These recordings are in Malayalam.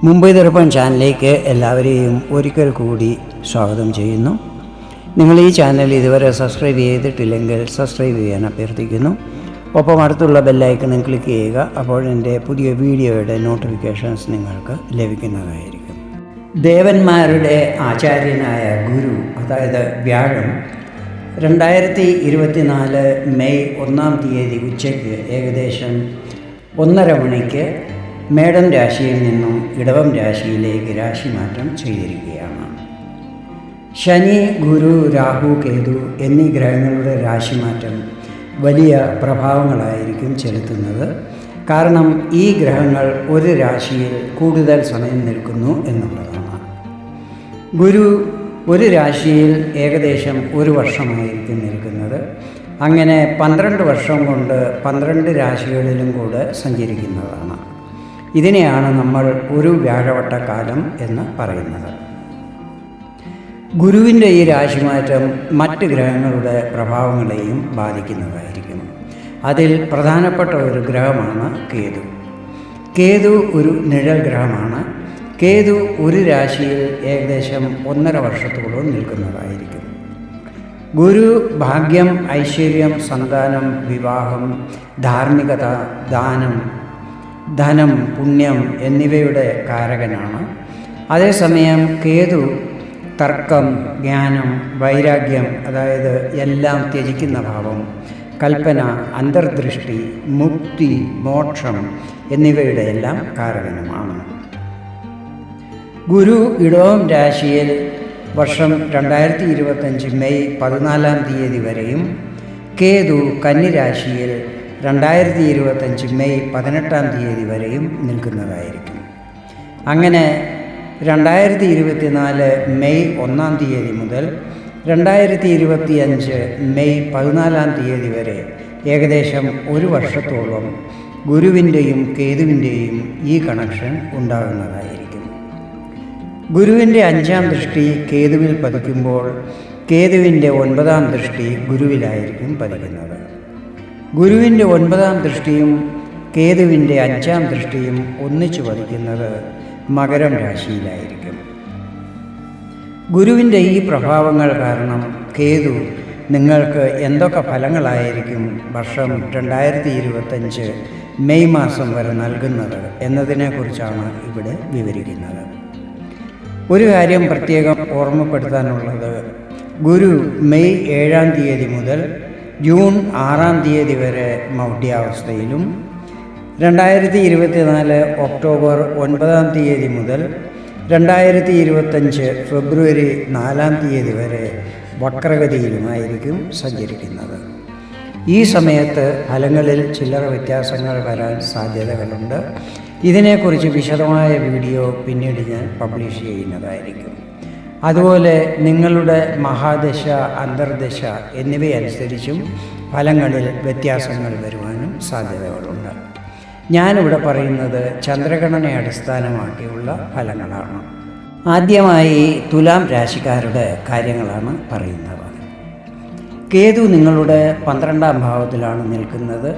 മുംബൈ ദർപ്പൺ ചാനലിലേക്ക് എല്ലാവരെയും ഒരിക്കൽ കൂടി സ്വാഗതം ചെയ്യുന്നു. നിങ്ങൾ ഈ ചാനൽ ഇതുവരെ സബ്സ്ക്രൈബ് ചെയ്തിട്ടില്ലെങ്കിൽ സബ്സ്ക്രൈബ് ചെയ്യാൻ അഭ്യർത്ഥിക്കുന്നു. ഒപ്പം അടുത്തുള്ള ബെല്ലൈക്കണും ക്ലിക്ക് ചെയ്യുക. അപ്പോൾ എൻ്റെ പുതിയ വീഡിയോയുടെ നോട്ടിഫിക്കേഷൻസ് നിങ്ങൾക്ക് ലഭിക്കുന്നതായിരിക്കും. ദേവന്മാരുടെ ആചാര്യനായ ഗുരു, അതായത് വ്യാഴം, 2024 മെയ് 1 ഉച്ചയ്ക്ക് ഏകദേശം 1:30 മണിക്ക് മേടം രാശിയിൽ നിന്നും ഇടവം രാശിയിലേക്ക് രാശിമാറ്റം ചെയ്തിരിക്കുകയാണ്. ശനി, ഗുരു, രാഹു, കേതു എന്നീ ഗ്രഹങ്ങളുടെ രാശിമാറ്റം വലിയ പ്രഭാവങ്ങളായിരിക്കും ചെലുത്തുന്നത്. കാരണം ഈ ഗ്രഹങ്ങൾ ഒരു രാശിയിൽ കൂടുതൽ സമയം നിൽക്കുന്നു എന്നുള്ളതാണ്. ഗുരു ഒരു രാശിയിൽ ഏകദേശം 1 വർഷമായിരിക്കും നിൽക്കുന്നത്. അങ്ങനെ 12 വർഷം കൊണ്ട് 12 രാശികളിലും കൂടെ സഞ്ചരിക്കുന്നതാണ്. ഇതിനെയാണ് നമ്മൾ ഒരു വ്യാഴവട്ടക്കാലം എന്ന് പറയുന്നത്. ഗുരുവിൻ്റെ ഈ രാശിമാറ്റം മറ്റ് ഗ്രഹങ്ങളുടെ പ്രഭാവങ്ങളെയും ബാധിക്കുന്നതായിരിക്കും. അതിൽ പ്രധാനപ്പെട്ട ഒരു ഗ്രഹമാണ് കേതു. കേതു ഒരു നിഴൽ ഗ്രഹമാണ്. കേതു ഒരു രാശിയിൽ ഏകദേശം 1.5 വർഷത്തോളം നിൽക്കുന്നതായിരിക്കും. ഗുരു ഭാഗ്യം, ഐശ്വര്യം, സന്താനം, വിവാഹം, ധാർമ്മികത, ദാനം, ധനം, പുണ്യം എന്നിവയുടെ കാരകനാണ്. അതേസമയം കേതു തർക്കം, ജ്ഞാനം, വൈരാഗ്യം, അതായത് എല്ലാം ത്യജിക്കുന്ന ഭാവം, കൽപ്പന, അന്തർദൃഷ്ടി, മുക്തി, മോക്ഷം എന്നിവയുടെ എല്ലാം കാരകനുമാണ്. ഗുരു ഇടവം രാശിയിൽ വർഷം 2025 മെയ് 14 വരെയും കേതു കന്നിരാശിയിൽ 2025 മെയ് 18 വരെയും നിൽക്കുന്നതായിരിക്കും. അങ്ങനെ 2024 മെയ് 1 മുതൽ 2025 മെയ് 14 വരെ ഏകദേശം 1 വർഷത്തോളം ഗുരുവിൻ്റെയും കേതുവിൻ്റെയും ഈ കണക്ഷൻ ഉണ്ടാകുന്നതായിരിക്കും. ഗുരുവിൻ്റെ 5ാം ദൃഷ്ടി കേതുവിൽ പതിക്കുമ്പോൾ കേതുവിൻ്റെ 9ാം ദൃഷ്ടി ഗുരുവിലായിരിക്കും പതിക്കുന്നത്. ഗുരുവിൻ്റെ 9ാം ദൃഷ്ടിയും കേതുവിൻ്റെ 5ാം ദൃഷ്ടിയും ഒന്നിച്ചു പതിക്കുന്നത് മകരം രാശിയിലായിരിക്കും. ഗുരുവിൻ്റെ ഈ പ്രഭാവങ്ങൾ കാരണം കേതു നിങ്ങൾക്ക് എന്തൊക്കെ ഫലങ്ങളായിരിക്കും വർഷം 2025 മെയ് മാസം വരെ നൽകുന്നത് എന്നതിനെക്കുറിച്ചാണ് ഇവിടെ വിവരിക്കുന്നത്. ഒരു കാര്യം പ്രത്യേകം ഓർമ്മപ്പെടുത്താനുള്ളത്, ഗുരു മെയ് 7 മുതൽ ജൂൺ 6 വരെ മൗഢ്യാവസ്ഥയിലും 2024 ഒക്ടോബർ 9 മുതൽ 2025 ഫെബ്രുവരി 4 വരെ വക്രഗതിയിലുമായിരിക്കും സഞ്ചരിക്കുന്നത്. ഈ സമയത്ത് ഫലങ്ങളിൽ ചില്ലറ വ്യത്യാസങ്ങൾ വരാൻ സാധ്യതകളുണ്ട്. ഇതിനെക്കുറിച്ച് വിശദമായ വീഡിയോ പിന്നീട് ഞാൻ പബ്ലിഷ് ചെയ്യുന്നതായിരിക്കും. അതുപോലെ നിങ്ങളുടെ മഹാദശ, അന്തർദശ എന്നിവയനുസരിച്ചും ഫലങ്ങളിൽ വ്യത്യാസങ്ങൾ വരുവാനും സാധ്യതകളുണ്ട്. ഞാനിവിടെ പറയുന്നത് ചന്ദ്രഗണനയെ അടിസ്ഥാനമാക്കിയുള്ള ഫലങ്ങളാണ്. ആദ്യമായി തുലാം രാശിക്കാരുടെ കാര്യങ്ങളാണ് പറയുന്നത്. കേതു നിങ്ങളുടെ 12ാം ഭാവത്തിലാണ് നിൽക്കുന്നത്.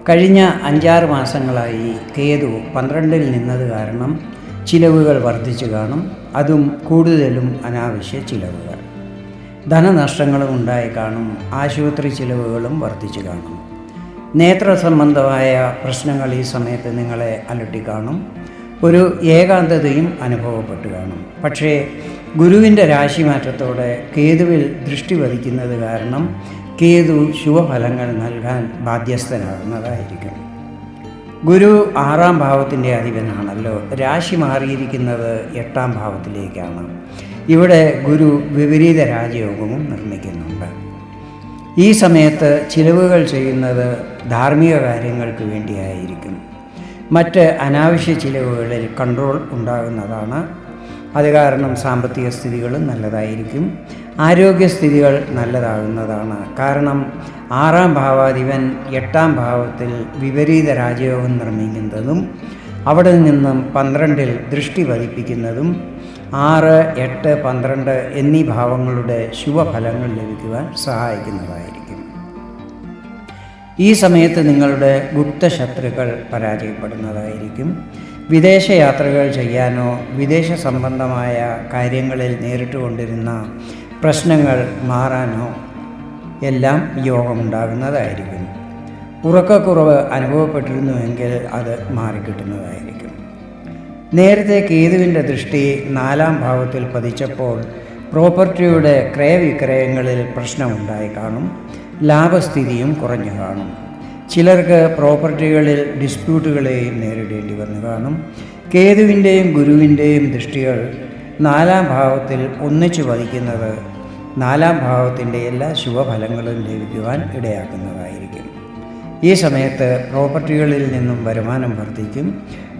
കഴിഞ്ഞ 5-6 മാസങ്ങളായി കേതു 12-ൽ നിന്നത് കാരണം ചിലവുകൾ വർദ്ധിച്ചു കാണും. അതും കൂടുതലും അനാവശ്യ ചിലവുകൾ. ധനനഷ്ടങ്ങളും ഉണ്ടായി കാണും. ആശുപത്രി ചിലവുകളും വർദ്ധിച്ചു കാണും. നേത്ര സംബന്ധമായ പ്രശ്നങ്ങൾ ഈ സമയത്ത് നിങ്ങളെ അലട്ടിക്കാണും. ഒരു ഏകാന്തതയും അനുഭവപ്പെട്ടു കാണും. പക്ഷേ ഗുരുവിൻ്റെ രാശിമാറ്റത്തോടെ കേതുവിൽ ദൃഷ്ടി പതിക്കുന്നത് കാരണം കേതു ശുഭഫലങ്ങൾ നൽകാൻ ബാധ്യസ്ഥനാകുന്നതായിരിക്കും. ഗുരു 6ാം ഭാവത്തിൻ്റെ അധിപനാണല്ലോ. രാശി മാറിയിരിക്കുന്നത് 8ാം ഭാവത്തിലേക്കാണ്. ഇവിടെ ഗുരു വിപരീത രാജയോഗവും നിർമ്മിക്കുന്നുണ്ട്. ഈ സമയത്ത് ചിലവുകൾ ചെയ്യുന്നത് ധാർമ്മിക കാര്യങ്ങൾക്ക് വേണ്ടിയായിരിക്കും. മറ്റ് അനാവശ്യ ചിലവുകളിൽ കൺട്രോൾ ഉണ്ടാകുന്നതാണ്. അത് കാരണം സാമ്പത്തിക സ്ഥിതികളും നല്ലതായിരിക്കും. ആരോഗ്യസ്ഥിതികൾ നല്ലതാകുന്നതാണ്. കാരണം 6ാം ഭാവാധിപൻ 8ാം ഭാവത്തിൽ വിപരീത രാജയോഗം നിർമ്മിക്കുന്നതും അവിടെ നിന്നും 12-ൽ ദൃഷ്ടി പതിപ്പിക്കുന്നതും 6, 8, 12 എന്നീ ഭാവങ്ങളുടെ ശുഭഫലങ്ങൾ ലഭിക്കുവാൻ സഹായിക്കുന്നതായിരിക്കും. ഈ സമയത്ത് നിങ്ങളുടെ ഗുപ്തശത്രുക്കൾ പരാജയപ്പെടുന്നതായിരിക്കും. വിദേശയാത്രകൾ ചെയ്യാനോ വിദേശ സംബന്ധമായ കാര്യങ്ങളിൽ നേരിട്ടുകൊണ്ടിരുന്ന പ്രശ്നങ്ങൾ മാറാനോ എല്ലാം യോഗമുണ്ടാകുന്നതായിരിക്കും. ഉറക്കക്കുറവ് അനുഭവപ്പെട്ടിരുന്നുവെങ്കിൽ അത് മാറിക്കിട്ടുന്നതായിരിക്കും. നേരത്തെ കേതുവിൻ്റെ ദൃഷ്ടി 4-ാം ഭാവത്തിൽ പതിച്ചപ്പോൾ പ്രോപ്പർട്ടിയുടെ ക്രയവിക്രയങ്ങളിൽ പ്രശ്നമുണ്ടായി കാണും. ലാഭസ്ഥിതിയും കുറഞ്ഞു കാണും. ചിലർക്ക് പ്രോപ്പർട്ടികളിൽ ഡിസ്പ്യൂട്ടുകളെയും നേരിടേണ്ടി വന്നു കാണും. കേതുവിൻ്റെയും ഗുരുവിൻ്റെയും ദൃഷ്ടികൾ 4-ാം ഭാവത്തിൽ ഒന്നിച്ചു പതിക്കുന്നത് 4-ാം ഭാവത്തിൻ്റെ എല്ലാ ശുഭഫലങ്ങളും ലഭിക്കുവാൻ ഇടയാക്കുന്നതായിരിക്കും. ഈ സമയത്ത് പ്രോപ്പർട്ടികളിൽ നിന്നും വരുമാനം വർദ്ധിക്കും.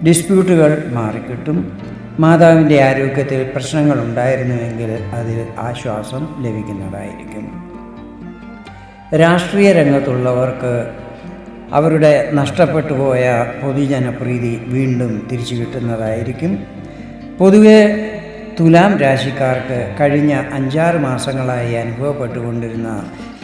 ഡിസ്പ്യൂട്ടുകൾ മാറിക്കിട്ടും. മാതാവിൻ്റെ ആരോഗ്യത്തിൽ പ്രശ്നങ്ങൾ ഉണ്ടായിരുന്നുവെങ്കിൽ അതിൽ ആശ്വാസം ലഭിക്കുന്നതായിരിക്കും. രാഷ്ട്രീയ രംഗത്തുള്ളവർക്ക് അവരുടെ നഷ്ടപ്പെട്ടു പോയ പൊതുജനപ്രീതി വീണ്ടും തിരിച്ചു കിട്ടുന്നതായിരിക്കും. പൊതുവെ തുലാം രാശിക്കാർക്ക് കഴിഞ്ഞ 5-6 മാസങ്ങളായി അനുഭവപ്പെട്ടുകൊണ്ടിരുന്ന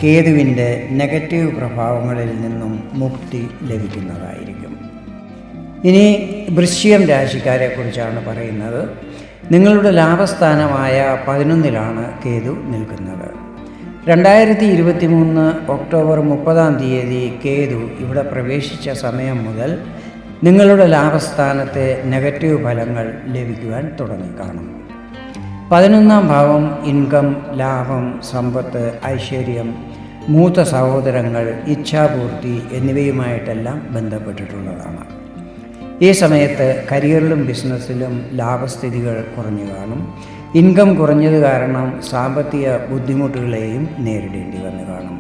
കേതുവിൻ്റെ നെഗറ്റീവ് പ്രഭാവങ്ങളിൽ നിന്നും മുക്തി ലഭിക്കുന്നതായിരിക്കും. ഇനി വൃശ്ചികം രാശിക്കാരെക്കുറിച്ചാണ് പറയുന്നത്. നിങ്ങളുടെ ലാഭസ്ഥാനമായ 11-ലാണ് കേതു നിൽക്കുന്നത്. 2023 ഒക്ടോബർ 30-ാം തീയതി കേതു ഇവിടെ പ്രവേശിച്ച സമയം മുതൽ നിങ്ങളുടെ ലാഭസ്ഥാനത്തെ നെഗറ്റീവ് ഫലങ്ങൾ ലഭിക്കുവാൻ തുടങ്ങിക്കാണും. 11-ാം ഭാവം ഇൻകം, ലാഭം, സമ്പത്ത്, ഐശ്വര്യം, മൂത്ത സഹോദരങ്ങൾ, ഇച്ഛാപൂർത്തി എന്നിവയുമായിട്ടെല്ലാം ബന്ധപ്പെട്ടിട്ടുള്ളതാണ്. ഈ സമയത്ത് കരിയറിലും ബിസിനസ്സിലും ലാഭസ്ഥിതികൾ കുറഞ്ഞു കാണും. ഇൻകം കുറഞ്ഞത് കാരണം സാമ്പത്തിക ബുദ്ധിമുട്ടുകളെയും നേരിടേണ്ടി വന്നു കാണും.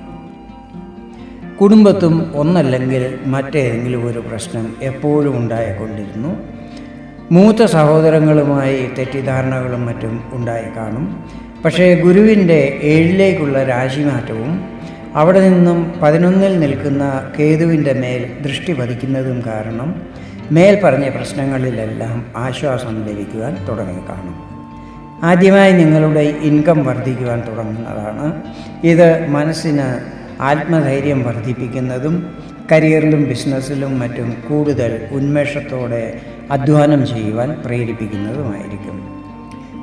കുടുംബത്തും ഒന്നല്ലെങ്കിൽ മറ്റേതെങ്കിലും ഒരു പ്രശ്നം എപ്പോഴും ഉണ്ടായിക്കൊണ്ടിരുന്നു. മൂത്ത സഹോദരങ്ങളുമായി തെറ്റിദ്ധാരണകളും മറ്റും ഉണ്ടായി കാണും. പക്ഷേ ഗുരുവിൻ്റെ 7-ലേക്കുള്ള രാശിമാറ്റവും അവിടെ നിന്നും 11-ൽ നിൽക്കുന്ന കേതുവിൻ്റെ മേൽ ദൃഷ്ടി പതിക്കുന്നതും കാരണം മേൽ പറഞ്ഞ പ്രശ്നങ്ങളിലെല്ലാം ആശ്വാസം ലഭിക്കുവാൻ തുടങ്ങിക്കാണും. ആദ്യമായി നിങ്ങളുടെ ഇൻകം വർദ്ധിക്കുവാൻ തുടങ്ങുന്നതാണ്. ഇത് മനസ്സിന് ആത്മധൈര്യം വർദ്ധിപ്പിക്കുന്നതും കരിയറിലും ബിസിനസ്സിലും മറ്റും കൂടുതൽ ഉന്മേഷത്തോടെ അധ്വാനം ചെയ്യുവാൻ പ്രേരിപ്പിക്കുന്നതുമായിരിക്കും.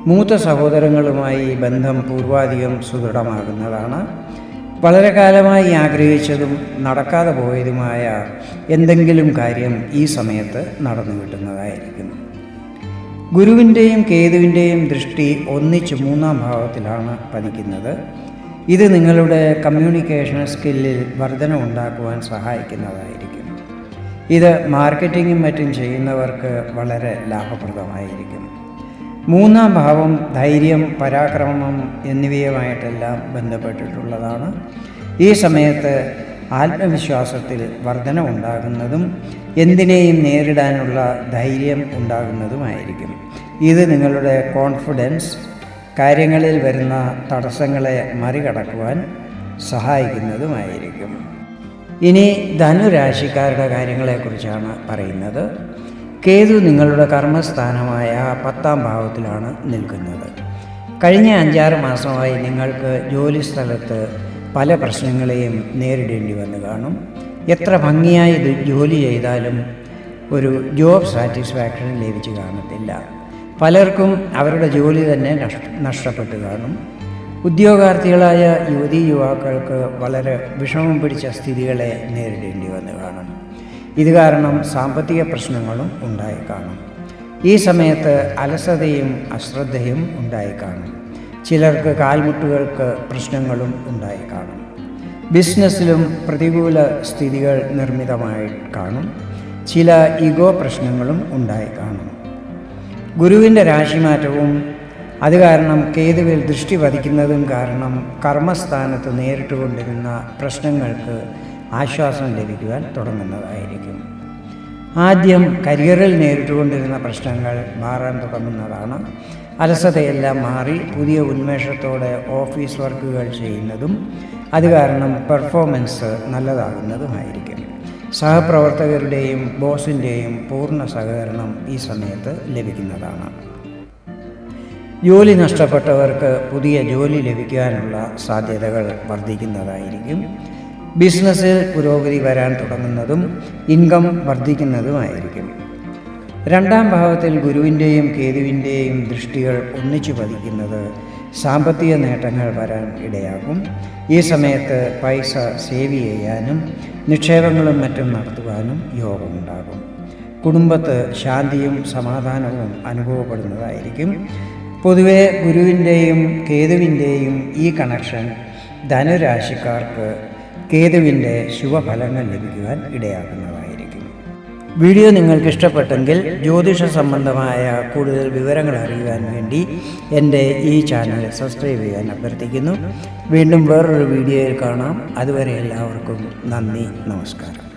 മൂത്ത സഹോദരങ്ങളുമായി ബന്ധം പൂർവാധികം സുദൃഢമാകുന്നതാണ്. വളരെ കാലമായി ആഗ്രഹിച്ചതും നടക്കാതെ പോയതുമായ എന്തെങ്കിലും കാര്യം ഈ സമയത്ത് നടന്നു കിട്ടുന്നതായിരിക്കും. ഗുരുവിൻ്റെയും കേതുവിൻ്റെയും ദൃഷ്ടി ഒന്നിച്ച് 3-ാം ഭാവത്തിലാണ് പതിക്കുന്നത്. ഇത് നിങ്ങളുടെ കമ്മ്യൂണിക്കേഷൻ സ്കില്ലിൽ വർധന ഉണ്ടാക്കുവാൻ സഹായിക്കുന്നതായിരിക്കും. ഇത് മാർക്കറ്റിങ്ങും മറ്റും ചെയ്യുന്നവർക്ക് വളരെ ലാഭപ്രദമായിരിക്കും. 3-ാം ഭാവം ധൈര്യം, പരാക്രമം എന്നിവയുമായിട്ടെല്ലാം ബന്ധപ്പെട്ടിട്ടുള്ളതാണ്. ഈ സമയത്ത് ആത്മവിശ്വാസത്തിൽ വർധന ഉണ്ടാകുന്നതും എന്തിനേയും നേരിടാനുള്ള ധൈര്യം ഉണ്ടാകുന്നതുമായിരിക്കും. ഇത് നിങ്ങളുടെ കോൺഫിഡൻസ്, കാര്യങ്ങളിൽ വരുന്ന തടസ്സങ്ങളെ മറികടക്കുവാൻ സഹായിക്കുന്നതുമായിരിക്കും. ഇനി ധനുരാശിക്കാരുടെ കാര്യങ്ങളെക്കുറിച്ചാണ് പറയുന്നത്. കേതു നിങ്ങളുടെ കർമ്മസ്ഥാനമായ 10-ാം ഭാവത്തിലാണ് നിൽക്കുന്നത്. കഴിഞ്ഞ 5-6 മാസമായി നിങ്ങൾക്ക് ജോലിസ്ഥലത്ത് പല പ്രശ്നങ്ങളെയും നേരിടേണ്ടി വന്നു കാണും. എത്ര ഭംഗിയായി ജോലി ചെയ്താലും ഒരു ജോബ് സാറ്റിസ്ഫാക്ഷൻ ലഭിച്ചു കാണത്തില്ല. പലർക്കും അവരുടെ ജോലി തന്നെ നഷ്ടപ്പെട്ടു കാണും. ഉദ്യോഗാർത്ഥികളായ യുവതീ യുവാക്കൾക്ക് വളരെ വിഷമം പിടിച്ച സ്ഥിതികളെ നേരിടേണ്ടി വന്നു കാണും. ഇത് കാരണം സാമ്പത്തിക പ്രശ്നങ്ങളും ഉണ്ടായി കാണും. ഈ സമയത്ത് അലസതയും അശ്രദ്ധയും ഉണ്ടായി കാണും. ചിലർക്ക് കാൽമുട്ടുകൾക്ക് പ്രശ്നങ്ങളും ഉണ്ടായി കാണും. ബിസിനസ്സിലും പ്രതികൂല സ്ഥിതികൾ നിർമ്മിതമായി കാണും. ചില ഈഗോ പ്രശ്നങ്ങളും ഉണ്ടായി കാണും. ഗുരുവിൻ്റെ രാശിമാറ്റവും അത് കാരണം കേതുവിൽ ദൃഷ്ടി പതിക്കുന്നതും കാരണം കർമ്മസ്ഥാനത്ത് നേരിട്ട് കൊണ്ടിരുന്ന പ്രശ്നങ്ങൾക്ക് ആശ്വാസം ലഭിക്കുവാൻ തുടങ്ങുന്നതായിരിക്കും. ആദ്യം കരിയറിൽ നേരിട്ടുകൊണ്ടിരുന്ന പ്രശ്നങ്ങൾ മാറാൻ തുടങ്ങുന്നതാണ്. അലസതയെല്ലാം മാറി പുതിയ ഉന്മേഷത്തോടെ ഓഫീസ് വർക്കുകൾ ചെയ്യുന്നതും അത് കാരണം പെർഫോമൻസ് നല്ലതാകുന്നതുമായിരിക്കും. സഹപ്രവർത്തകരുടെയും ബോസിൻ്റെയും പൂർണ്ണ സഹകരണം ഈ സമയത്ത് ലഭിക്കുന്നതാണ്. ജോലി നഷ്ടപ്പെട്ടവർക്ക് പുതിയ ജോലി ലഭിക്കാനുള്ള സാധ്യതകൾ വർദ്ധിക്കുന്നതായിരിക്കും. ബിസിനസ്സിൽ പുരോഗതി വരാൻ തുടങ്ങുന്നതും ഇൻകം വർദ്ധിക്കുന്നതുമായിരിക്കും. രണ്ടാം ഭാവത്തിൽ ഗുരുവിൻ്റെയും കേതുവിൻ്റെയും ദൃഷ്ടികൾ ഒന്നിച്ചു പതിക്കുന്നത് സാമ്പത്തിക നേട്ടങ്ങൾ വരാൻ ഇടയാകും. ഈ സമയത്ത് പൈസ സേവ് ചെയ്യാനും നിക്ഷേപങ്ങളും മറ്റും നടത്തുവാനും യോഗമുണ്ടാകും. കുടുംബത്ത് ശാന്തിയും സമാധാനവും അനുഭവപ്പെടുന്നതായിരിക്കും. പൊതുവെ ഗുരുവിൻ്റെയും കേതുവിൻ്റെയും ഈ കണക്ഷൻ ധനുരാശിക്കാർക്ക് കേതുവിൻ്റെ ശുഭഫലങ്ങൾ ലഭിക്കുവാൻ ഇടയാക്കുന്നതായിരിക്കും. വീഡിയോ നിങ്ങൾക്ക് ഇഷ്ടപ്പെട്ടെങ്കിൽ ജ്യോതിഷ സംബന്ധമായ കൂടുതൽ വിവരങ്ങൾ അറിയുവാൻ വേണ്ടി എൻ്റെ ഈ ചാനൽ സബ്സ്ക്രൈബ് ചെയ്യാൻ അഭ്യർത്ഥിക്കുന്നു. വീണ്ടും വേറൊരു വീഡിയോയിൽ കാണാം. അതുവരെ എല്ലാവർക്കും നന്ദി, നമസ്കാരം.